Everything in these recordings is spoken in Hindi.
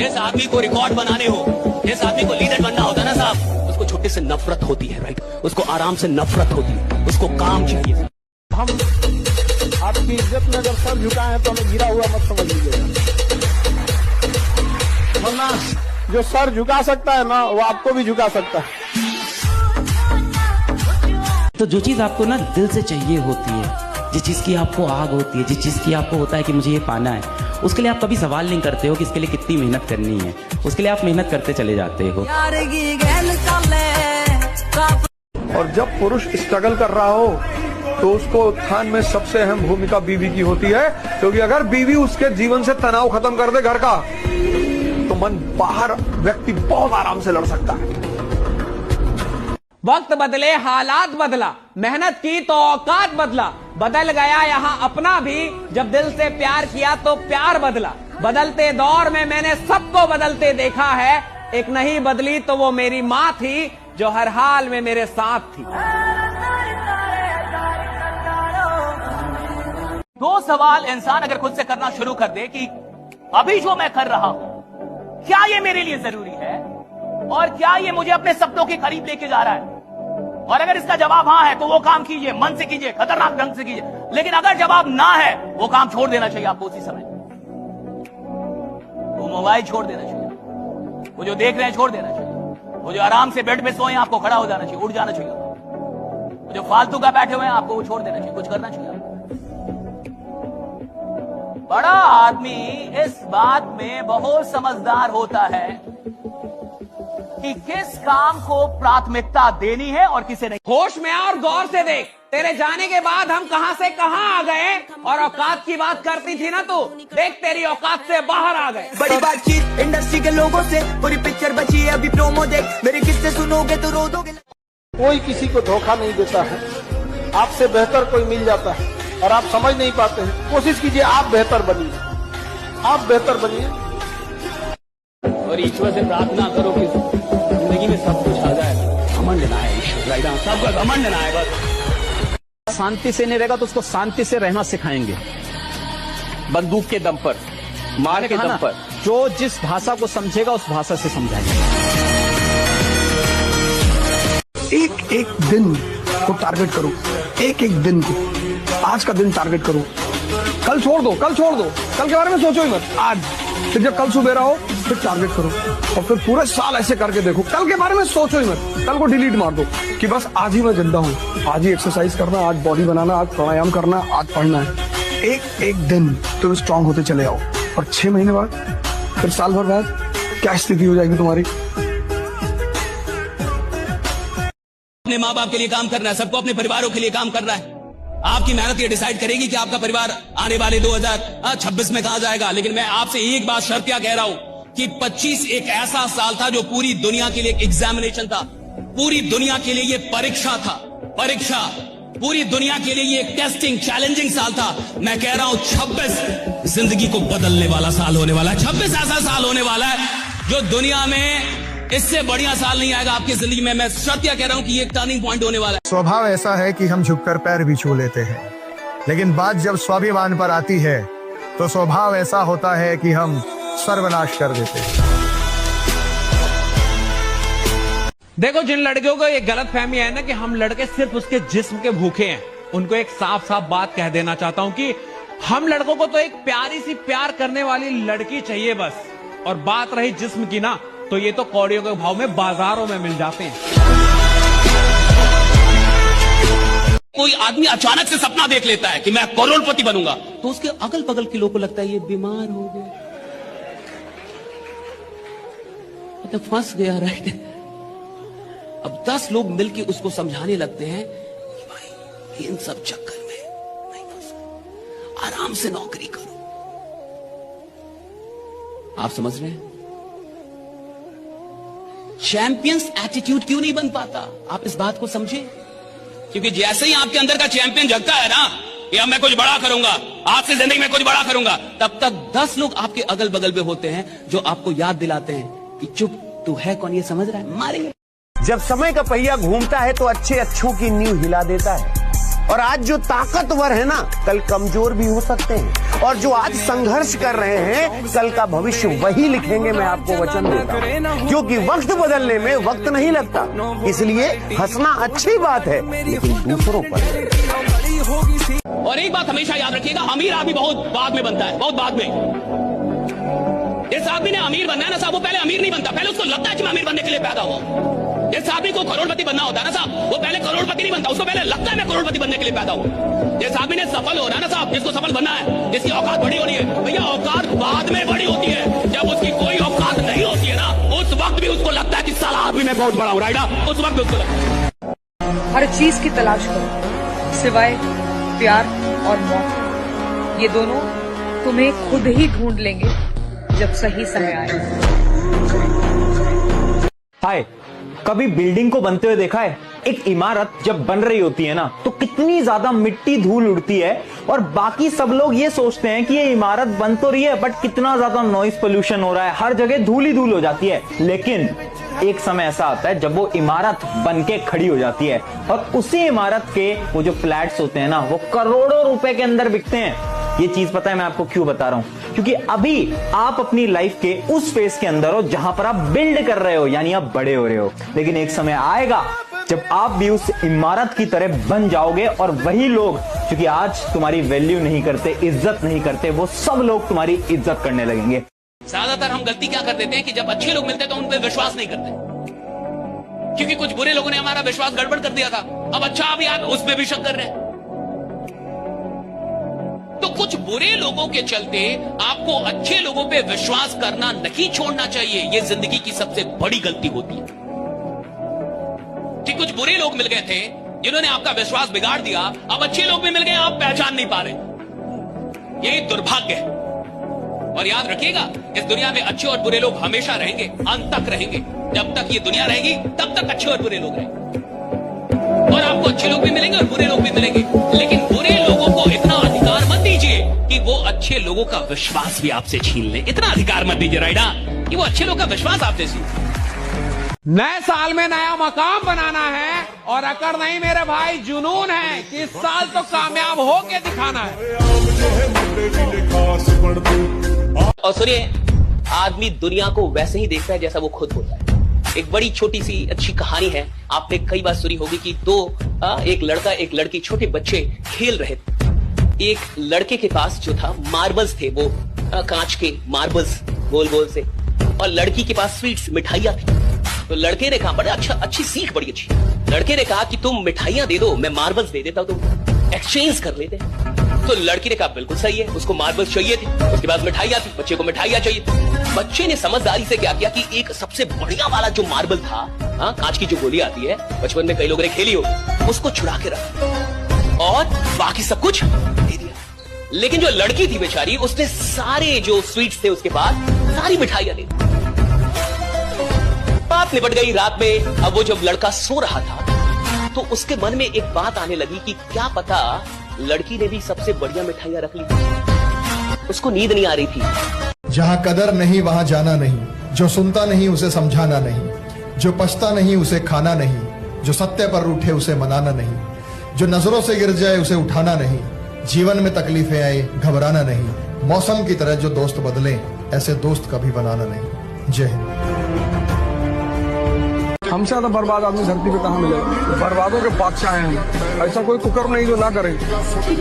जिस आदमी को रिकॉर्ड बनाने हो, जिस आदमी को लीडर बनना होता है ना साहब, उसको छोटे से नफरत होती है, राइट? उसको आराम से नफरत होती है, उसको काम चाहिए। हम आपकी इज्जत में अगर सर झुकाए हैं तो हमें गिरा हुआ मत समझ लीजिएगा, वरना जो सर झुका सकता है ना वो आपको भी झुका सकता है। तो जो चीज आपको ना दिल से चाहिए होती है, जिस चीज की आपको आग होती है, जिस चीज की आपको होता है कि मुझे ये पाना है, उसके लिए आप कभी सवाल नहीं करते हो कि इसके लिए कितनी मेहनत करनी है। उसके लिए आप मेहनत करते चले जाते हो। और जब पुरुष स्ट्रगल कर रहा हो तो उसको उत्थान में सबसे अहम भूमिका बीवी की होती है, क्योंकि अगर बीवी उसके जीवन से तनाव खत्म कर दे घर का, तो मन बाहर व्यक्ति बहुत आराम से लड़ सकता है। वक्त बदले, हालात बदला, मेहनत की तो औकात बदला, बदल गया यहाँ अपना भी, जब दिल से प्यार किया तो प्यार बदला। बदलते दौर में मैंने सबको बदलते देखा है, एक नहीं बदली तो वो मेरी माँ थी, जो हर हाल में मेरे साथ थी। दो सवाल इंसान अगर खुद से करना शुरू कर दे कि अभी जो मैं कर रहा हूं, क्या ये मेरे लिए जरूरी है और क्या ये मुझे अपने सपनों के करीब लेके जा रहा है? और अगर इसका जवाब हाँ है तो वो काम कीजिए, मन से कीजिए, खतरनाक ढंग से कीजिए। लेकिन अगर जवाब ना है, वो काम छोड़ देना चाहिए आपको उसी समय। वो मोबाइल छोड़ देना चाहिए, वो जो देख रहे हैं छोड़ देना चाहिए, वो जो आराम से बेड पे सोए आपको खड़ा हो जाना चाहिए, उठ जाना चाहिए, वो जो फालतू का बैठे हुए हैं आपको वो छोड़ देना चाहिए, कुछ करना चाहिए। बड़ा आदमी इस बात में बहुत समझदार होता है कि किस काम को प्राथमिकता देनी है और किसे नहीं। होश में आ और गौर से देख, तेरे जाने के बाद हम कहां से कहां आ गए। और औकात की बात करती थी ना तू, देख तेरी औकात से बाहर आ गए। बड़ी बातचीत इंडस्ट्री के लोगों से, पूरी पिक्चर बची है अभी, प्रोमो देख, मेरे किस्से सुनोगे तो रो दोगे। कोई किसी को धोखा नहीं देता है, आपसे बेहतर कोई मिल जाता है और आप समझ नहीं पाते हैं। कोशिश कीजिए आप बेहतर बनिए, आप बेहतर बनिए और ईश्वर से प्रार्थना करो कि जिंदगी में सब कुछ आ जाए। घमंड ना है ईश्वर, राइट? सबका घमंड ना है। बस शांति से नहीं रहेगा तो उसको शांति से रहना सिखाएंगे, बंदूक के दम पर, मार के दम पर। जो जिस भाषा को समझेगा उस भाषा से समझाएंगे। एक एक दिन को टारगेट करो, एक एक दिन को, आज का दिन टारगेट करो। कल छोड़ दो, कल छोड़ दो, कल के बारे में सोचो ही मत। आज फिर जब कल सुबह रहो फिर टारगेट करो और फिर पूरे साल ऐसे करके देखो। कल के बारे में सोचो ही मत, कल को डिलीट मार दो कि बस आज ही मैं जिंदा हूँ, आज ही एक्सरसाइज करना, आज बॉडी बनाना, आज प्राणायाम करना, आज पढ़ना है। एक एक दिन तुम स्ट्रांग होते चले आओ और 6 महीने बाद, फिर साल भर बाद क्या स्थिति हो जाएगी तुम्हारी। अपने माँ बाप के लिए काम करना है, सबको अपने परिवारों के लिए काम करना है। आपकी मेहनत ये डिसाइड करेगी कि आपका परिवार आने वाले 2026 में कहां जाएगा। लेकिन मैं आपसे एक बात शर्तिया कह रहा हूं कि 25 एक ऐसा साल था जो पूरी दुनिया के लिए एक एग्जामिनेशन था, पूरी दुनिया के लिए ये परीक्षा था, परीक्षा, पूरी दुनिया के लिए ये एक टेस्टिंग, चैलेंजिंग साल था। मैं कह रहा हूं 26 जिंदगी को बदलने वाला साल होने वाला है। 26 ऐसा साल होने वाला है जो दुनिया में इससे बढ़िया साल नहीं आएगा आपकी जिंदगी में। मैं सत्य कह रहा हूं कि ये एक टर्निंग पॉइंट होने वाला है। स्वभाव ऐसा है कि हम झुककर पैर भी छू लेते हैं, लेकिन बात जब स्वाभिमान पर आती है तो स्वभाव ऐसा होता है कि हम सर्वनाश कर देते हैं। देखो, जिन लड़कियों को ये गलत फहमी है ना कि हम लड़के सिर्फ उसके जिस्म के भूखे हैं, उनको एक साफ साफ बात कह देना चाहता हूं कि हम लड़कों को तो एक प्यारी सी प्यार करने वाली लड़की चाहिए बस। और बात रही जिस्म की ना, तो ये तो कौड़ियों के भाव में बाजारों में मिल जाते हैं। कोई आदमी अचानक से सपना देख लेता है कि मैं करोड़पति बनूंगा, तो उसके अगल बगल के लोगों को लगता है ये बीमार हो गया, तो फंस गया, राइट? अब 10 लोग मिलकर उसको समझाने लगते हैं कि भाई इन सब चक्कर में नहीं फंसो, आराम से नौकरी करो। आप समझ रहे हैं? चैंपियंस एटीट्यूड क्यों नहीं बन पाता? आप इस बात को समझे, क्योंकि जैसे ही आपके अंदर का चैंपियन जगता है ना कि अब मैं कुछ बड़ा करूंगा, आज से जिंदगी में कुछ बड़ा करूंगा, तब तक 10 लोग आपके अगल बगल में होते हैं जो आपको याद दिलाते हैं कि चुप, तू है कौन, ये समझ रहा है, मारेंगे। जब समय का पहिया घूमता है तो अच्छे अच्छों की नींव हिला देता है। और आज जो ताकतवर है ना, कल कमजोर भी हो सकते हैं। और जो आज संघर्ष कर रहे हैं, कल का भविष्य वही लिखेंगे, मैं आपको वचन देता हूं। क्योंकि वक्त बदलने में वक्त नहीं लगता, इसलिए हंसना अच्छी बात है, लेकिन दूसरों पर। और एक बात हमेशा याद रखिएगा, अमीर आदमी बहुत बाद में बनता है, बहुत बाद में। जिस आदमी ने अमीर बनना है ना साहब, वो पहले अमीर नहीं बनता, पहले उसको लगता है कि मैं अमीर बनने के लिए पैदा हुआ। जिस आदमी को करोड़पति बनना होता है ना साहब, वो पहले करोड़पति नहीं बनता, उसको पहले लगता है मैं करोड़पति बनने के लिए पैदा हुआ। जिस आदमी ने सफल होना है ना साहब, जिसको सफल बनना है, जिसकी औकात बड़ी होनी है, भैया औकात बाद में बड़ी होती है। जब उसकी कोई औकात नहीं होती है ना, उस वक्त भी उसको लगता है कि साला आदमी मैं बहुत बड़ा हूँ, राइट? उस वक्त भी उसको लगता है। हर चीज की तलाश करो सिवाय प्यार और मौत, ये दोनों तुम्हें खुद ही ढूंढ लेंगे जब सही समय आए। हाय, कभी बिल्डिंग को बनते हुए देखा है? एक इमारत जब बन रही होती है ना, तो कितनी ज्यादा मिट्टी धूल उड़ती है और बाकी सब लोग ये सोचते हैं कि ये इमारत बन तो रही है, बट कितना ज्यादा नॉइस पोल्यूशन हो रहा है, हर जगह धूल ही धूल हो जाती है। लेकिन एक समय ऐसा आता है जब वो इमारत बन के खड़ी हो जाती है और उसी इमारत के वो जो फ्लैट्स होते हैं ना, वो करोड़ों रुपए के अंदर बिकते हैं। ये चीज पता है मैं आपको क्यों बता रहा हूं? क्योंकि अभी आप अपनी लाइफ के उस फेज के अंदर हो जहां पर आप बिल्ड कर रहे हो, यानी आप बड़े हो रहे हो। लेकिन एक समय आएगा जब आप भी उस इमारत की तरह बन जाओगे और वही लोग क्योंकि आज तुम्हारी वैल्यू नहीं करते, इज्जत नहीं करते, वो सब लोग तुम्हारी इज्जत करने लगेंगे। ज्यादातर हम गलती क्या कर देते हैं कि जब अच्छे लोग मिलते हैं तो उन पर विश्वास नहीं करते, क्योंकि कुछ बुरे लोगों ने हमारा विश्वास गड़बड़ कर दिया था। अब अच्छा अभी आप उस पर भी शक कर रहे हैं। तो कुछ बुरे लोगों के चलते आपको अच्छे लोगों पे विश्वास करना नहीं छोड़ना चाहिए। ये जिंदगी की सबसे बड़ी गलती होती है कि कुछ बुरे लोग मिल गए थे जिन्होंने आपका विश्वास बिगाड़ दिया, अब अच्छे लोग भी मिल गए, आप पहचान नहीं पा रहे। यही दुर्भाग्य है। और याद रखिएगा, इस दुनिया में अच्छे और बुरे लोग हमेशा रहेंगे, अंत तक रहेंगे। जब तक ये दुनिया रहेगी तब तक अच्छे और बुरे लोग रहेंगे। और आपको अच्छे लोग भी मिलेंगे और बुरे लोग भी मिलेंगे, लेकिन बुरे लोगों को इतना अधिकार मत दीजिए कि वो अच्छे लोगों का विश्वास भी आपसे छीन ले। इतना अधिकार मत दीजिए राइडा कि वो अच्छे लोग का विश्वास आपसे छीन। नए साल में नया मकाम बनाना है और अकड़ नहीं मेरे भाई, जुनून है कि इस साल तो कामयाब होके दिखाना है। और सुनिए, आदमी दुनिया को वैसे ही देखता है जैसा वो खुद होता है। एक बड़ी छोटी सी अच्छी कहानी है, आपने कई बार सुनी होगी कि एक लड़का एक लड़की, छोटे बच्चे खेल रहे थे। एक लड़के के पास जो था मार्बल्स थे, वो कांच के मार्बल्स गोल गोल से, और लड़की के पास स्वीट्स, मिठाइयां थी। तो लड़के ने कहा, बड़ा अच्छी सीख, बड़ी अच्छी। लड़के ने कहा कि तुम मिठाइयां दे दो, मैं मार्बल्स दे देता हूं, तुम एक्सचेंज कर लेते। तो लड़की ने कहा बिल्कुल सही है, उसको मार्बल्स चाहिए थी, उसके पास मिठाइयां थी, बच्चे को मिठाइयां चाहिए थी। बच्चे ने समझदारी से क्या किया कि एक सबसे बढ़िया वाला जो मार्बल था, कांच की जो गोली आती है, बचपन में कई लोगों ने खेली हो, उसको चुरा के रखा और बाकी सब कुछ दे दिया। लेकिन जो लड़की थी बेचारी, उसने सारे जो स्वीट्स थे उसके पास सारी मिठाइयां दे दी। बात निपट गई रात में। अब वो जब लड़का सो रहा था तो उसके मन में एक बात आने लगी कि क्या पता लड़की ने भी सबसे बढ़िया मिठाइयां रख ली। उसको नींद नहीं आ रही थी। जहाँ कदर नहीं वहाँ जाना नहीं, जो सुनता नहीं उसे समझाना नहीं, जो पछता नहीं उसे खाना नहीं, जो सत्य पर रूठे उसे मनाना नहीं, जो नजरों से गिर जाए उसे उठाना नहीं, जीवन में तकलीफें आए घबराना नहीं, मौसम की तरह जो दोस्त बदले ऐसे दोस्त कभी बनाना नहीं। जय हिंद। हमसे ज्यादा बर्बाद आदमी धरती पे कहाँ मिलेगा? बर्बादों के बादशाह हैं हम। ऐसा कोई कुकर्म नहीं जो ना करे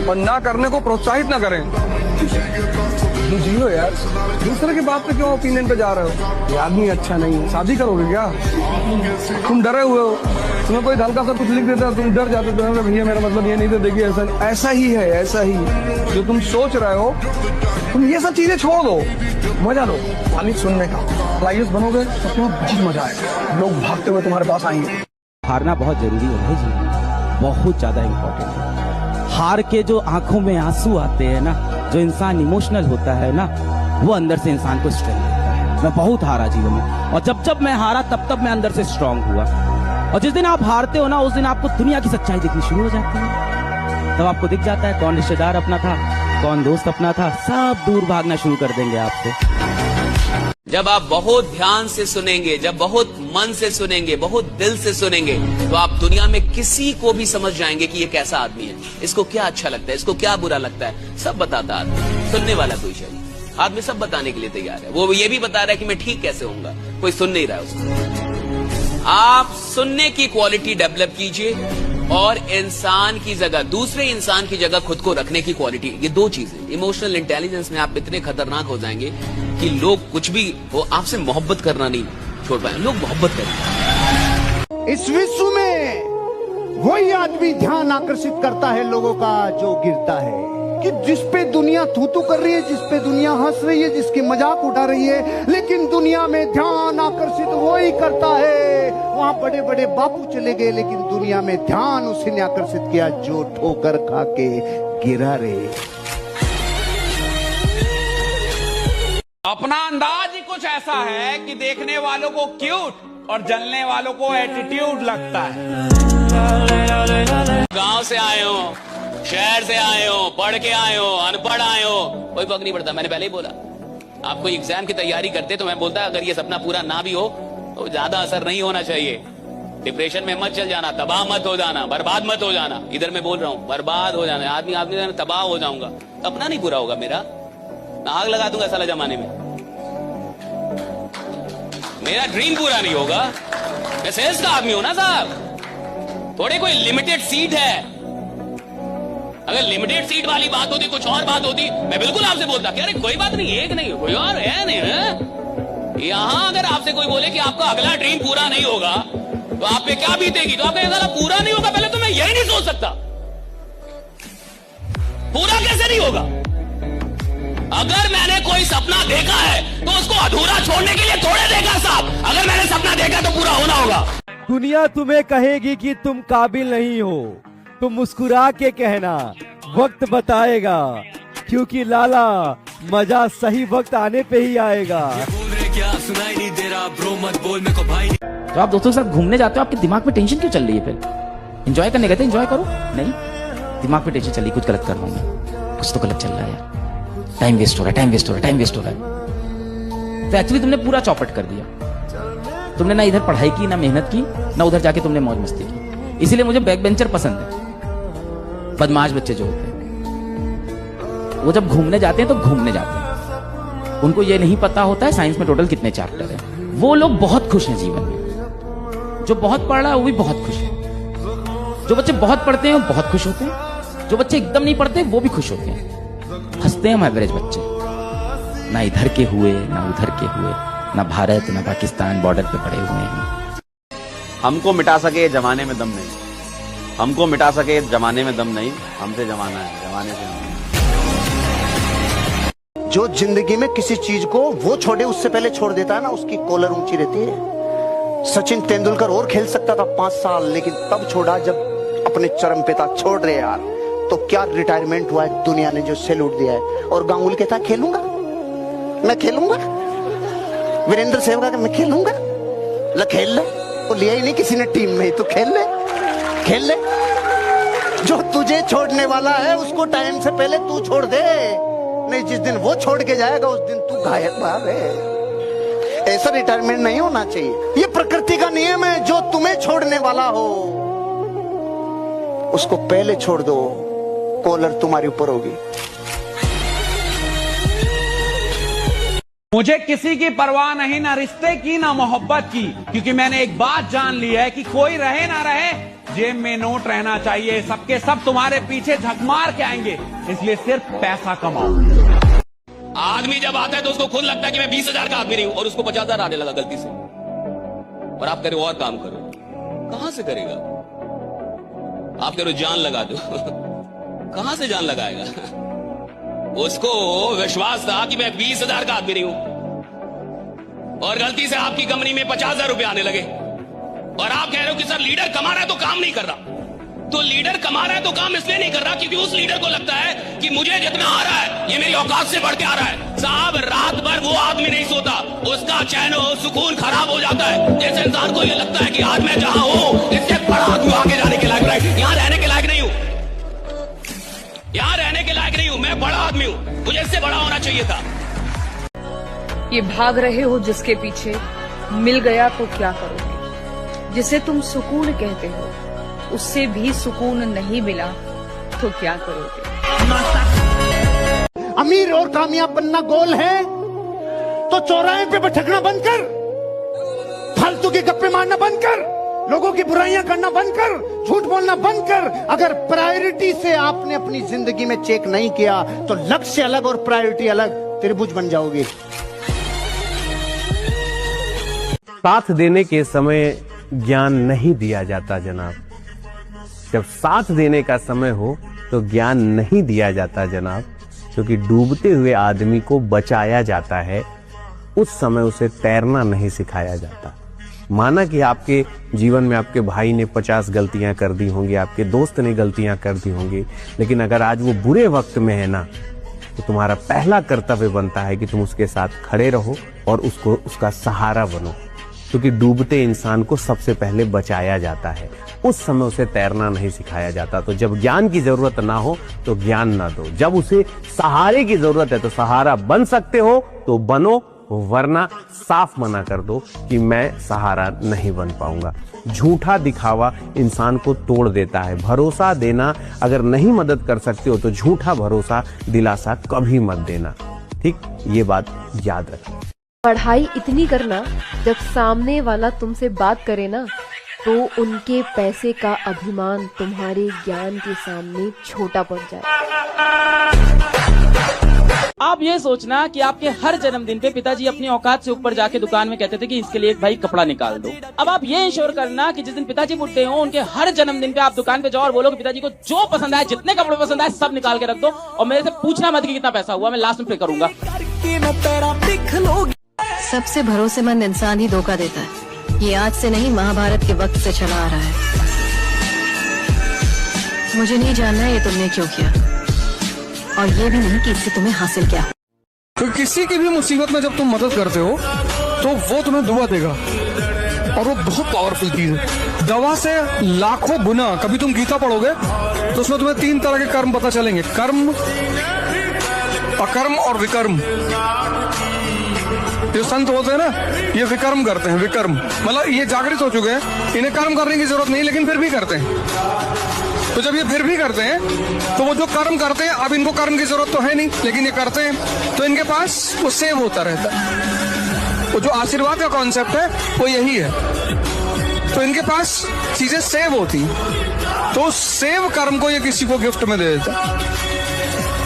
और ना करने को प्रोत्साहित ना करें। जो जियो यार, दूसरे की बात पे क्यों ओपिनियन पे जा रहे हो? ये आदमी अच्छा नहीं है, शादी करोगे क्या? तुम डरे हुए हो, तुम्हें कोई हल्का सा कुछ लिख देता है, तुम डर जाते हो, भैया मेरा मतलब ये नहीं था, देखिए ऐसा ही है, ऐसा ही जो तुम सोच रहे हो। तुम ये सब चीजें छोड़ दो, मजा लो खाली सुनने का। लाइफ बनोगे तो तुम्हें बहुत मजा आएगा, लोग भागते हुए तुम्हारे पास आएंगे। हारना बहुत जरूरी है भाई जी, बहुत ज्यादा इम्पोर्टेंट है। हार के जो आंखों में आंसू आते हैं ना, जो इंसान इमोशनल होता है ना, वो अंदर से इंसान को स्ट्रेंथ देता है। मैं बहुत हारा जीवन में, और जब मैं हारा तब मैं अंदर से स्ट्रांग हुआ। और जिस दिन आप हारते हो ना, उस दिन आपको दुनिया की सच्चाई दिखनी शुरू हो जाती है। तब आपको दिख जाता है कौन रिश्तेदार अपना था, कौन दोस्त अपना था, सब दूर भागना शुरू कर देंगे आपसे। जब आप बहुत ध्यान से सुनेंगे, जब बहुत मन से सुनेंगे, बहुत दिल से सुनेंगे, तो आप दुनिया में किसी को भी समझ जाएंगे कि ये कैसा आदमी है, इसको क्या अच्छा लगता है, इसको क्या बुरा लगता है, सब बताता आदमी। सुनने वाला कोई चाहिए। आदमी सब बताने के लिए तैयार है। वो ये भी बता रहा है कि मैं ठीक कैसे होऊंगा, कोई सुन नहीं रहा है उसको। आप सुनने की क्वालिटी डेवलप कीजिए और इंसान की जगह, दूसरे इंसान की जगह खुद को रखने की क्वालिटी, ये दो चीजें। इमोशनल इंटेलिजेंस में आप इतने खतरनाक हो जाएंगे कि लोग कुछ भी हो, आपसे मोहब्बत करना नहीं छोड़ पाए, लोग मोहब्बत करेंगे। इस विश्व में वही आदमी ध्यान आकर्षित करता है लोगों का जो गिरता है, कि जिस पे दुनिया थू थू कर रही है, जिस पे दुनिया हंस रही है, जिसकी मजाक उठा रही है, लेकिन दुनिया में ध्यान आकर्षित वो ही करता है। वहां बड़े बड़े बापू चले गए, लेकिन दुनिया में ध्यान उसी ने आकर्षित किया जो ठोकर खा के गिरा रे। अपना अंदाज ही कुछ ऐसा है कि देखने वालों को क्यूट और जलने वालों को एटीट्यूड लगता है। गांव से आए हो, शहर से आए हो, पढ़ के आए हो, अनपढ़ आए हो, कोई फर्क नहीं पड़ता। मैंने पहले ही बोला, आप कोई एग्जाम की तैयारी करते तो मैं बोलता अगर ये सपना पूरा ना भी हो तो ज्यादा असर नहीं होना चाहिए। डिप्रेशन में मत चल जाना, तबाह मत हो जाना, बर्बाद मत हो जाना। इधर मैं बोल रहा हूँ बर्बाद हो जाना, आदमी तबाह हो जाऊंगा, सपना नहीं पूरा होगा मेरा, आग लगा दूंगा साला जमाने में, मेरा ड्रीम पूरा नहीं होगा। मैं सेल्स का आदमी हूं ना साहब, थोड़े कोई लिमिटेड सीट है। अगर लिमिटेड सीट वाली बात होती, कुछ और बात होती, मैं बिल्कुल आपसे बोलता कि अरे कोई बात नहीं, एक नहीं कोई और है नहीं है। यहां अगर आपसे कोई बोले कि आपका अगला ड्रीम पूरा नहीं होगा तो आप पे क्या बीतेगी, तो आपका साला पूरा नहीं होगा, पहले तो मैं यही नहीं सोच सकता, पूरा कैसे नहीं होगा। अगर मैंने कोई सपना देखा है तो उसको अधूरा छोड़ने के लिए थोड़े देखा साहब। अगर मैंने सपना देखा तो पूरा होना होगा। दुनिया तुम्हें कहेगी कि तुम काबिल नहीं हो, तुम मुस्कुरा के कहना, वक्त बताएगा, क्योंकि लाला मजा सही वक्त आने पे ही आएगा। क्या सुनाई नहीं दे रहा ब्रो, मत बोल मेरे को भाई। तो आप दोस्तों के साथ घूमने जाते हो, आपके दिमाग में टेंशन क्यों चल रही है? फिर एंजॉय करने गए थे, एंजॉय करो। नहीं, दिमाग में टेंशन चल रही, कुछ गलत कर रहा हूं मैं, कुछ तो गलत चल रहा है यार, टाइम वेस्ट हो रहा है, टाइम वेस्ट हो रहा है, टाइम वेस्ट हो रहा है। तो एक्चुअली तुमने पूरा चौपट कर दिया। तुमने ना इधर पढ़ाई की, ना मेहनत की, ना उधर जाके तुमने मौज मस्ती की। इसीलिए मुझे बैक बेंचर पसंद है। बदमाश बच्चे जो होते हैं वो जब घूमने जाते हैं तो घूमने जाते हैं, उनको ये नहीं पता होता है साइंस में टोटल कितने चैप्टर हैं। वो लोग बहुत खुश हैं जीवन में। जो बहुत पढ़ रहा है वो भी बहुत खुश है। जो बच्चे बहुत पढ़ते हैं वो बहुत खुश होते हैं। जो बच्चे एकदम नहीं पढ़ते वो भी खुश होते हैं। हंसते हैं हम एवरेज बच्चे, ना इधर के हुए ना उधर के हुए, ना भारत ना पाकिस्तान बॉर्डर पे पड़े हुए हैं। हमको मिटा सके जमाने में दम नहीं, हमको मिटा सके जमाने में दम नहीं, हमसे जमाना है, जमाने से हम। जो जिंदगी में किसी चीज को वो छोड़े उससे पहले छोड़ देता है ना, उसकी कॉलर ऊंची रहती है। सचिन तेंदुलकर और खेल सकता था 5 साल, लेकिन तब छोड़ा जब अपने चरम पे था। छोड़ रहे यार, तो क्या रिटायरमेंट हुआ है, दुनिया ने जो सैल्यूट दिया है। और गांगुली कहता खेलूंगा, मैं खेलूंगा, वीरेंद्र सहवाग मैं खेलूंगा। ला खेल ले, वो लिया ही नहीं किसी ने टीम में, तो खेल ले, खेल ले। जो तुझे छोड़ने वाला है उसको टाइम से पहले तू छोड़ दे, नहीं जिस दिन वो छोड़ के जाएगा उस दिन तू गायब भाग है। ऐसा रिटायरमेंट नहीं होना चाहिए। ये प्रकृति का नियम है, जो तुम्हें छोड़ने वाला हो उसको पहले छोड़ दो, कॉलर तुम्हारे ऊपर होगी। मुझे किसी की परवाह नहीं, ना रिश्ते की ना मोहब्बत की, क्योंकि मैंने एक बात जान ली है कि कोई रहे ना रहे जेब में नोट रहना चाहिए। सबके सब तुम्हारे पीछे झक मार के आएंगे, इसलिए सिर्फ पैसा कमाओ। आदमी जब आता है तो उसको खुद लगता है कि मैं 20,000 का आदमी नहीं हूं, और उसको 50,000 आने लगा गलती से, और आप करो और काम करो, कहां से करेगा? आप करो जान लगा दो, कहां से जान लगाएगा? उसको विश्वास था कि मैं 20,000 का आदमी नहीं हूं, और गलती से आपकी कंपनी में 50,000 रुपए आने लगे, और आप कह रहे हो कि सर लीडर कमा रहा है तो काम नहीं कर रहा। तो लीडर कमा रहा है तो काम इसलिए नहीं कर रहा क्योंकि उस लीडर को लगता है कि मुझे जितना आ रहा है ये मेरी औकात से बढ़ के आ रहा है। साहब, रात भर वो आदमी नहीं सोता, उसका चैन सुकून खराब हो जाता है। जैसे इंसान को ये लगता है कि आज मैं जहां हूं इससे बड़ा आदमी आगे जाने के लायक, राइट, यहां रहने के लायक नहीं हूं, यहां रहने के लायक नहीं हूं, मैं बड़ा आदमी हूं, मुझे इससे बड़ा होना चाहिए था। ये भाग रहे हो जिसके पीछे, मिल गया तो क्या करोगे? जिसे तुम सुकून कहते हो उससे भी सुकून नहीं मिला तो क्या करोगे? अमीर और कामयाब बनना गोल है तो चौराहे पे भटकना बंद कर, फालतू के गप्पे मारना बंद कर, लोगों की बुराइयां करना बंद कर, झूठ बोलना बंद कर। अगर प्रायोरिटी से आपने अपनी जिंदगी में चेक नहीं किया तो लक्ष्य अलग और प्रायोरिटी अलग, त्रिभुज बन जाओगे। साथ देने के समय ज्ञान नहीं दिया जाता जनाब, जब साथ देने का समय हो तो ज्ञान नहीं दिया जाता जनाब, क्योंकि डूबते हुए आदमी को बचाया जाता है, उस समय उसे तैरना नहीं सिखाया जाता। माना कि आपके जीवन में आपके भाई ने 50 गलतियां कर दी होंगी, आपके दोस्त ने गलतियां कर दी होंगी, लेकिन अगर आज वो बुरे वक्त में है ना, तो तुम्हारा पहला कर्तव्य बनता है कि तुम उसके साथ खड़े रहो और उसको उसका सहारा बनो, क्योंकि डूबते इंसान को सबसे पहले बचाया जाता है, उस समय उसे तैरना नहीं सिखाया जाता। तो जब ज्ञान की जरूरत ना हो तो ज्ञान ना दो, जब उसे सहारे की जरूरत है तो सहारा बन सकते हो तो बनो, वरना साफ मना कर दो कि मैं सहारा नहीं बन पाऊंगा। झूठा दिखावा इंसान को तोड़ देता है। भरोसा देना अगर नहीं मदद कर सकते हो तो झूठा भरोसा दिलासा कभी मत देना, ठीक? ये बात याद रखना। पढ़ाई इतनी करना जब सामने वाला तुमसे बात करे ना तो उनके पैसे का अभिमान तुम्हारे ज्ञान के सामने छोटा पड़ जाए। आप ये सोचना कि आपके हर जन्मदिन पे पिताजी अपनी औकात से ऊपर जाके दुकान में कहते थे कि इसके लिए एक भाई कपड़ा निकाल दो। अब आप ये इंश्योर करना कि जिस दिन पिताजी बुढ़े हो उनके हर जन्मदिन पे आप दुकान पे जाओ और बोलो कि पिताजी को जो पसंद आए, जितने कपड़े पसंद आए सब निकाल के रख दो और मेरे से पूछना मत कि कितना पैसा हुआ, मैं लास्ट में पे करूंगा। सबसे भरोसेमंद इंसान ही धोखा देता है। ये आज से नहीं, महाभारत के वक्त से चला आ रहा है। मुझे नहीं जानना है ये तुमने क्यों किया, और ये भी नहीं कि इससे तुम्हें हासिल क्या। तो किसी की भी मुसीबत में जब तुम मदद करते हो तो वो तुम्हें दुआ देगा, और वो बहुत पावरफुल चीज है। दवा से लाखों गुना। कभी तुम गीता पढ़ोगे तो उसमें तुम्हें 3 तरह के कर्म पता चलेंगे, कर्म, अकर्म और विकर्म। जो संत होते हैं ना, ये विकर्म करते हैं, विकर्म मतलब ये जागृत हो चुके हैं, इन्हें कर्म करने की जरूरत नहीं, लेकिन फिर भी करते हैं। तो जब ये फिर भी करते हैं तो वो जो कर्म करते हैं, अब इनको कर्म की जरूरत तो है नहीं, लेकिन ये करते हैं, तो इनके पास वो सेव होता रहता है। वो जो आशीर्वाद का कॉन्सेप्ट है वो यही है, तो इनके पास चीजें सेव होती, तो सेव कर्म को ये किसी को गिफ्ट में दे देता है।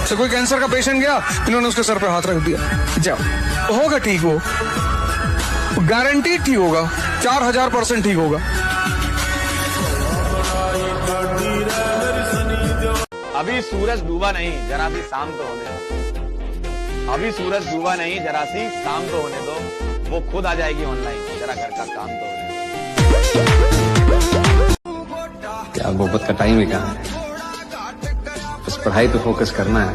तो कोई कैंसर का पेशेंट गया, इन्होंने उसके सर पे हाथ रख दिया, जाओ, होगा ठीक, वो गारंटी ठीक होगा, 4000% ठीक होगा। अभी सूरज डूबा नहीं, जरा सी शाम तो होने दो। अभी सूरज डूबा नहीं, जरा सी शाम तो होने दो, वो खुद आ जाएगी ऑनलाइन, जरा घर का काम तो होने दो। क्या मोहब्बत का टाइम है कहाँ है, बस पढ़ाई पे फोकस करना है।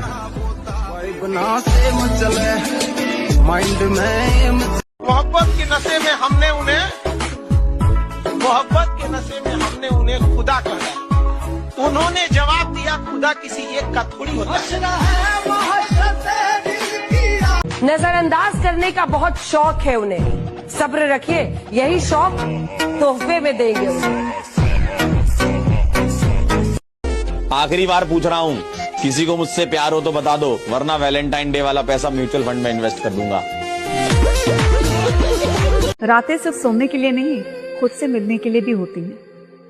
मोहब्बत के नशे में हमने उन्हें खुदा कहा। उन्होंने जवाब दिया, खुदा किसी एक का थोड़ी होता है। नजरअंदाज करने का बहुत शौक है उन्हें, सब्र रखिए, यही शौक तोहफे में देंगे उन्हें। आखिरी बार पूछ रहा हूँ, किसी को मुझसे प्यार हो तो बता दो, वरना वैलेंटाइन डे वाला पैसा म्यूचुअल फंड में इन्वेस्ट कर दूंगा। रातें सिर्फ सोने के लिए नहीं, खुद से मिलने के लिए भी होती हैं।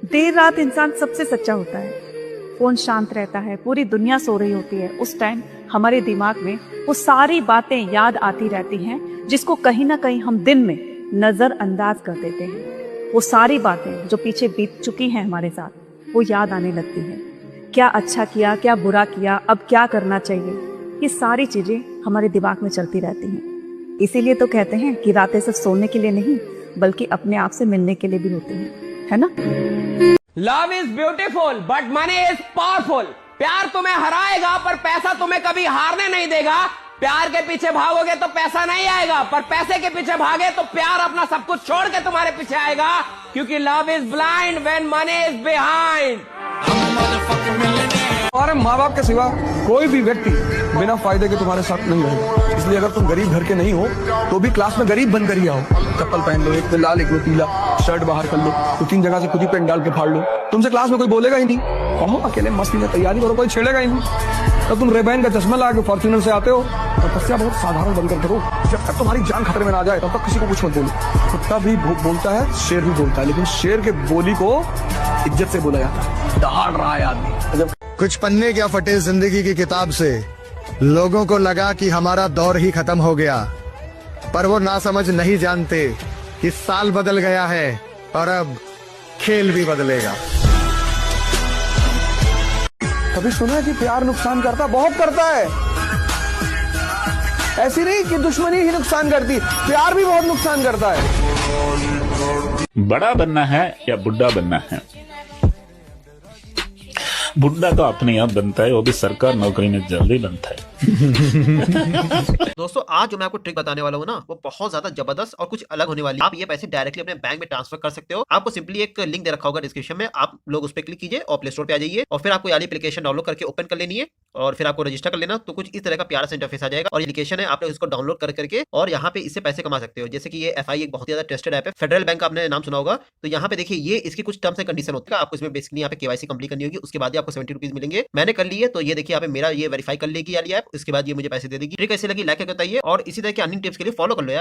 देर रात इंसान सबसे सच्चा होता है। फोन शांत रहता है, पूरी दुनिया सो रही होती है, उस टाइम हमारे दिमाग में वो सारी बातें याद आती रहती हैं जिसको कहीं ना कहीं हम दिन में नजरअंदाज कर देते हैं। वो सारी बातें जो पीछे बीत चुकी हैं हमारे साथ, वो याद आने लगती हैं। क्या अच्छा किया, क्या बुरा किया, अब क्या करना चाहिए, ये सारी चीजें हमारे दिमाग में चलती रहती हैं। इसीलिए तो कहते हैं कि रातें सिर्फ सोने के लिए नहीं, बल्कि अपने आप से मिलने के लिए भी होती हैं, है ना? Love is beautiful but money is powerful. प्यार तुम्हें हराएगा पर पैसा तुम्हें कभी हारने नहीं देगा। प्यार के पीछे भागोगे तो पैसा नहीं आएगा, पर पैसे के पीछे भागे तो प्यार अपना सब कुछ छोड़ के तुम्हारे पीछे आएगा, क्योंकि love is blind when money is behind. हमारे माँ बाप के सिवा कोई भी व्यक्ति बिना फायदे के तुम्हारे साथ नहीं रहेगा। इसलिए अगर तुम गरीब घर के नहीं हो तो भी क्लास में गरीब बनकर ही आओ। चप्पल पहन लो, एक में लाल एक में पीला, शर्ट बाहर कर लो, 2-3 जगह से खुद ही पेन डाल के फाड़ लो। तुमसे क्लास में कोई बोलेगा ही नहीं। पढ़ो अकेले मस्ती में, तैयारी करो, कोई छेड़ेगा ही नहीं। तो तुम रेबैन का चश्मा ला के फॉर्च्यूनर से आते हो, तपस्या बहुत साधारण बनकर करो। जब तक तुम्हारी जान खतरे में ना जाए तब तक किसी को कुछ मत बोलो। कुत्ता भी बोलता है, शेर भी बोलता है, लेकिन शेर के बोली को इज्जत से बोला जाता है। दहाड़ रहा है आदमी। कुछ पन्ने क्या फटे जिंदगी की किताब से, लोगों को लगा कि हमारा दौर ही खत्म हो गया, पर वो नासमझ नहीं जानते कि साल बदल गया है और अब खेल भी बदलेगा। कभी सुना है कि प्यार नुकसान करता? बहुत करता है। ऐसी नहीं कि दुश्मनी ही नुकसान करती, प्यार भी बहुत नुकसान करता है। बड़ा बनना है या बुढ़ा बनना है? बुढ़ा तो अपने आप बनता है, वो भी सरकार नौकरी में जल्दी बनता है। दोस्तों आज जो मैं आपको ट्रिक बताने वाला हूँ ना, वो बहुत ज्यादा जबरदस्त और कुछ अलग होने वाली है। आप ये पैसे डायरेक्टली अपने बैंक में ट्रांसफर कर सकते हो। आपको सिंपली एक लिंक दे रखा होगा डिस्क्रिप्शन में, आप लोग उस पर क्लिक कीजिए और प्ले स्टोर पे आ जाइए और फिर आपको ये एप्लीकेशन डाउनलोड करके ओपन कर लेनी है और फिर आपको रजिस्टर कर लेना। तो कुछ इस तरह का प्यारा सा इंटरफेस आ जाएगा और एप्लीकेशन है, आप लोग इसको डाउनलोड करके और यहाँ पे इससे पैसे कमा सकते हो। जैसे कि ये एफआई एक बहुत ज्यादा ट्रस्टेड ऐप है, फेडरल बैंक आपने नाम सुना होगा। तो यहाँ पे देखिए ये इसकी कुछ टर्म्स एंड कंडीशन होती है। आपको इसमें बेसिकली यहाँ पे केवाईसी कंप्लीट करनी होगी, उसके बाद आपको 70 रुपीज मिलेंगे। मैंने कर ली है, तो ये देखिए यहाँ पे मेरा ये वेरीफाई कर लेगी वाली ऐप, इसके बाद ये मुझे पैसे दे देगी। ट्रिक कैसी लगी लाइक करके बताइए और इसी तरह की अर्निंग टिप्स के लिए फॉलो कर लो यार।